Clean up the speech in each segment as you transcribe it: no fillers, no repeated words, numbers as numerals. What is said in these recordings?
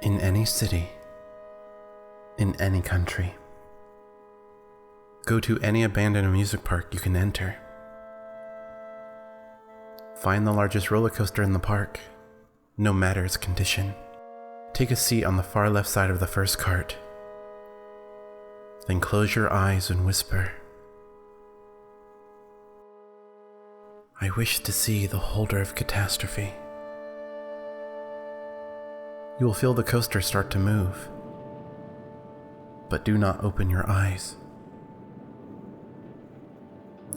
In any city, in any country, go to any abandoned amusement park you can enter. Find the largest roller coaster in the park, no matter its condition. Take a seat on the far left side of the first cart. Then close your eyes and whisper, "I wish to see the holder of Catastrophe." You will feel the coaster start to move, but do not open your eyes,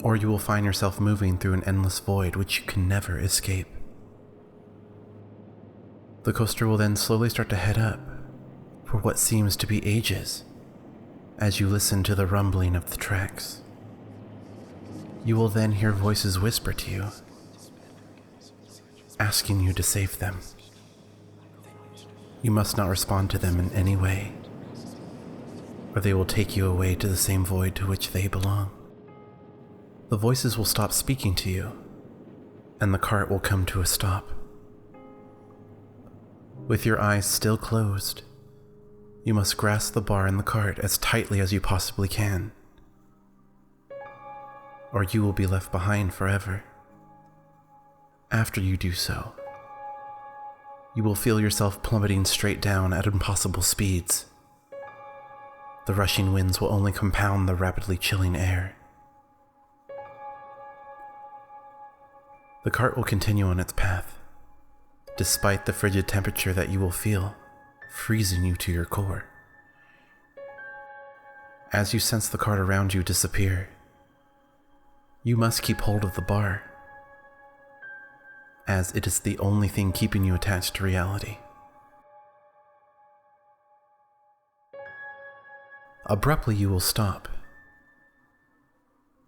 or you will find yourself moving through an endless void which you can never escape. The coaster will then slowly start to head up for what seems to be ages as you listen to the rumbling of the tracks. You will then hear voices whisper to you, asking you to save them. You must not respond to them in any way, or they will take you away to the same void to which they belong. The voices will stop speaking to you, and the cart will come to a stop. With your eyes still closed, you must grasp the bar in the cart as tightly as you possibly can, or you will be left behind forever. After you do so, you will feel yourself plummeting straight down at impossible speeds. The rushing winds will only compound the rapidly chilling air. The cart will continue on its path, despite the frigid temperature that you will feel, freezing you to your core. As you sense the cart around you disappear, you must keep hold of the bar, as it is the only thing keeping you attached to reality. Abruptly, you will stop.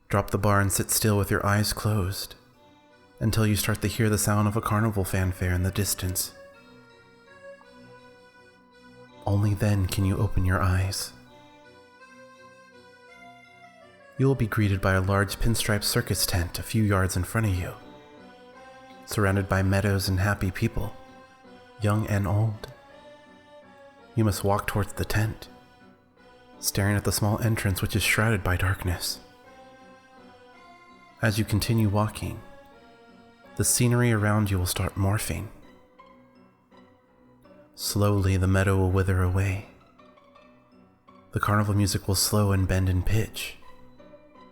Drop the bar and sit still with your eyes closed until you start to hear the sound of a carnival fanfare in the distance. Only then can you open your eyes. You will be greeted by a large pinstripe circus tent a few yards in front of you, surrounded by meadows and happy people, young and old. You must walk towards the tent, staring at the small entrance which is shrouded by darkness. As you continue walking, the scenery around you will start morphing. Slowly, the meadow will wither away. The carnival music will slow and bend in pitch,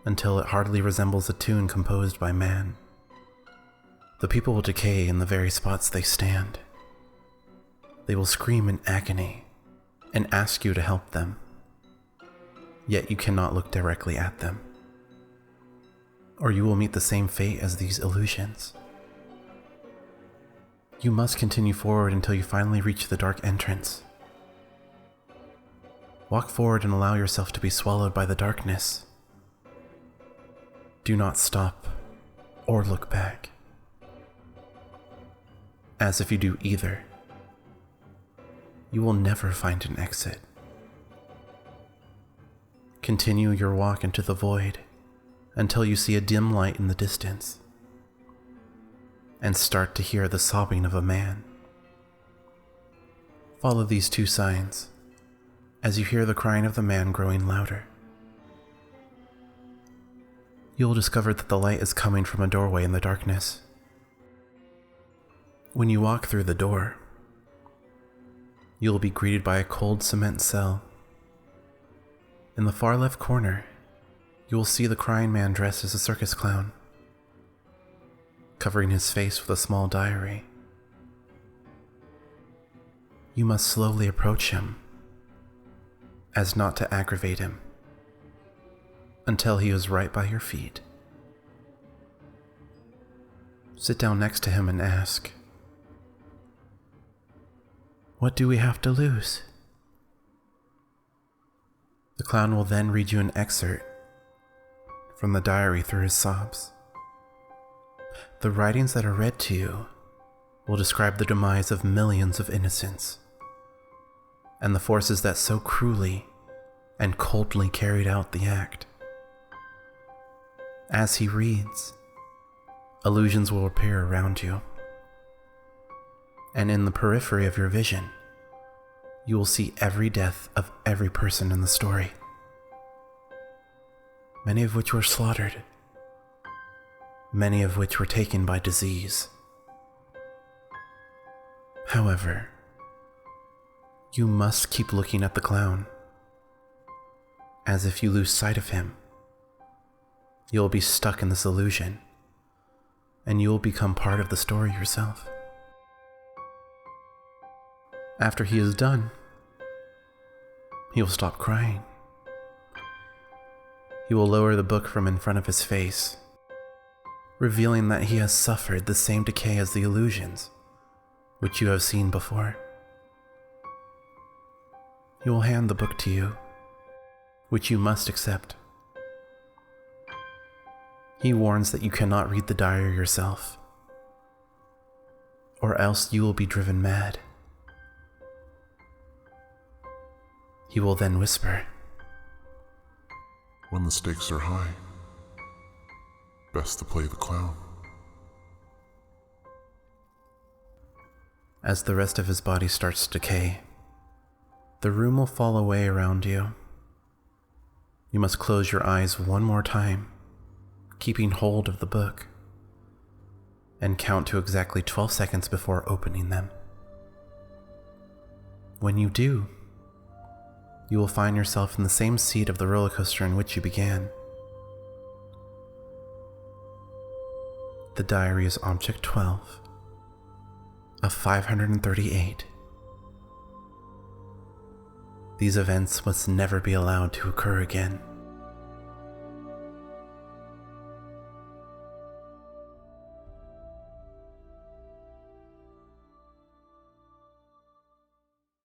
until it hardly resembles a tune composed by man. The people will decay in the very spots they stand. They will scream in agony and ask you to help them, yet you cannot look directly at them, or you will meet the same fate as these illusions. You must continue forward until you finally reach the dark entrance. Walk forward and allow yourself to be swallowed by the darkness. Do not stop or look back, as if you do either, you will never find an exit. Continue your walk into the void until you see a dim light in the distance and start to hear the sobbing of a man. Follow these two signs as you hear the crying of the man growing louder. You will discover that the light is coming from a doorway in the darkness. When you walk through the door, you will be greeted by a cold cement cell. In the far left corner, you will see the crying man dressed as a circus clown, covering his face with a small diary. You must slowly approach him, as not to aggravate him, until he is right by your feet. Sit down next to him and ask, "What do we have to lose?" The clown will then read you an excerpt from the diary through his sobs. The writings that are read to you will describe the demise of millions of innocents and the forces that so cruelly and coldly carried out the act. As he reads, illusions will appear around you, and in the periphery of your vision you will see every death of every person in the story, many of which were slaughtered, many of which were taken by disease. However, you must keep looking at the clown, as if you lose sight of him, you'll be stuck in this illusion, and you will become part of the story yourself. After he is done, he will stop crying. He will lower the book from in front of his face, revealing that he has suffered the same decay as the illusions, which you have seen before. He will hand the book to you, which you must accept. He warns that you cannot read the diary yourself, or else you will be driven mad. He will then whisper, "When the stakes are high, best to play the clown." As the rest of his body starts to decay, the room will fall away around you. You must close your eyes one more time, keeping hold of the book, and count to exactly 12 seconds before opening them. When you do, you will find yourself in the same seat of the roller coaster in which you began. The diary is Object 12 of 538. These events must never be allowed to occur again.